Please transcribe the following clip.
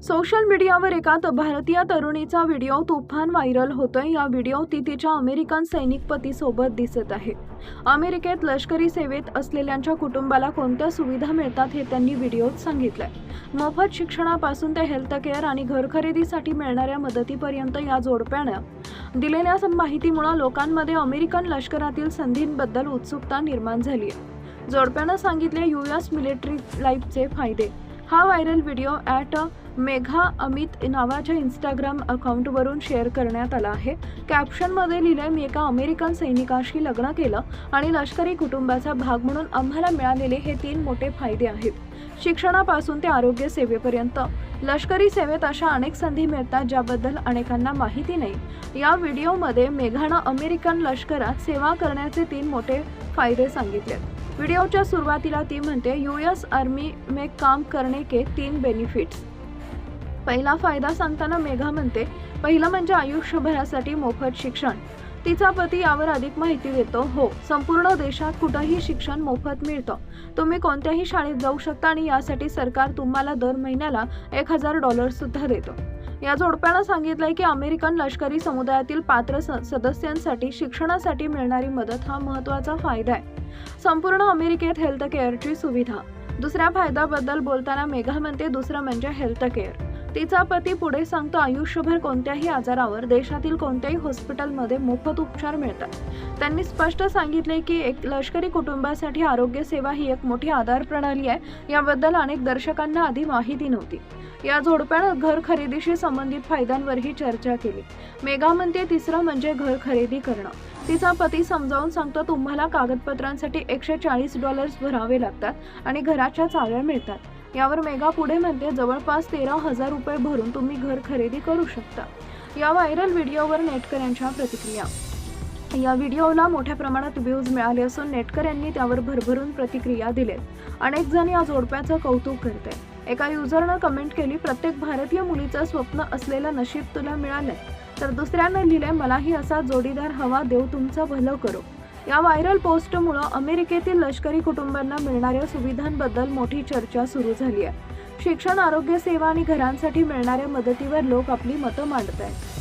Social मीडियावर एका भारतीय तरुणीचा व्हिडिओ तुफान व्हायरल होतोय। या व्हिडिओत ती तिच्या अमेरिकन सैनिक पतीसोबत दिसत आहे। अमेरिकेत लष्करी सेवेत असलेल्यांच्या कुटुंबाला कोणत्या सुविधा मिळतात हे त्यांनी व्हिडिओत सांगितलंय। मोफत शिक्षणापासून ते हेल्थ केअर आणि घर खरेदीसाठी मिळणाऱ्या मदतीपर्यंत या जोडप्यानं दिलेल्या माहितीमुळे लोकांमध्ये अमेरिकन लष्करातील संधींबद्दल उत्सुकता निर्माण झाली आहे। जोडप्यानं सांगितले यूएस मिलिटरी लाईफचे फायदे। हा व्हायरल व्हिडिओ मेघा अमित नावाच्या इंस्टाग्राम अकाउंटवरून शेअर करण्यात आला आहे। कॅप्शनमध्ये लिहिलंय, मी एका अमेरिकन सैनिकाशी लग्न केलं आणि लष्करी कुटुंबाचा भाग म्हणून आम्हाला मिळालेले हे 3 मोठे फायदे आहेत। शिक्षणापासून ते आरोग्य सेवेपर्यंत लष्करी सेवेत अशा अनेक संधी मिळतात ज्याबद्दल अनेकांना माहिती नाही। या व्हिडिओमध्ये मेघानं अमेरिकन लष्करात सेवा करण्याचे 3 मोठे फायदे सांगितले। व्हिडिओच्या सुरुवातीला ती म्हणते, यूएस आर्मी में काम करने के 3 बेनिफिट्स। पहिला फायदा सांगताना मेघा म्हणते, पहिलं म्हणजे आयुष्यभरासाठी मोफत शिक्षण। तिचा पती यावर अधिक माहिती देतो, हो, संपूर्ण देशात कुठेही शिक्षण मोफत मिळतं। तुम्ही कोणत्याही शाळेत जाऊ शकता आणि यासाठी सरकार तुम्हाला दर महिन्याला $1000 सुद्धा देतं। या जोडप्यानं सांगितलंय की अमेरिकन लष्करी समुदायातील पात्र सदस्यांसाठी शिक्षणासाठी मिळणारी मदत हा महत्त्वाचा फायदा आहे। संपूर्ण अमेरिकेत हेल्थ केअरची सुविधा। दुसऱ्या फायद्याबद्दल बोलताना मेघा म्हणते, दुसरं म्हणजे हेल्थ केअर। तिचा पती पुढे सांगतो, आयुष्यभर कोणत्याही आजारावर देशातील कोणत्याही हॉस्पिटलमध्ये मोफत उपचार मिळतात। त्यांनी स्पष्ट सांगितले की एक लष्करी कुटुंबासाठी आरोग्य सेवा ही एक मोठी आधार प्रणाली आहे। याबद्दल अनेक दर्शकांना आधी माहिती नव्हती। या जोडप्यानं घर खरेदीशी संबंधित फायद्यांवरही चर्चा केली। मेघा म्हणते, तिसरं म्हणजे घर खरेदी करणं। तिचा पती समजावून सांगतो, तुम्हाला कागदपत्रांसाठी $140 भरावे लागतात आणि घराच्या चाव्या मिळतात। यावर मेघा पुढे म्हणते, जवळपास $13,000 भरून तुम्ही घर खरेदी करू शकता। या व्हायरल व्हिडिओवर नेटकऱ्यांच्या प्रतिक्रिया। या व्हिडिओला मोठ्या प्रमाणात व्ह्यूज मिळाले असून नेटकऱ्यांनी त्यावर भरभरून प्रतिक्रिया दिलेत। अनेक जण या जोडप्याचं कौतुक करतायत। एका युजरनं कमेंट केली, प्रत्येक भारतीय मुलीचं स्वप्न असलेलं नशीब तुला मिळालंय। तर दुसऱ्यानं लिहिलंय, मलाही असा जोडीदार हवा, देव तुमचं भलं करो। या व्हायरल पोस्टमुळे अमेरिकेतील लष्करी कुटुंबांना मिळणाऱ्या सुविधांबद्दल मोठी चर्चा सुरू झाली आहे। शिक्षण, आरोग्य सेवा आणि घरांसाठी मिळणाऱ्या मदतीवर लोक आपली मतं मांडत आहेत।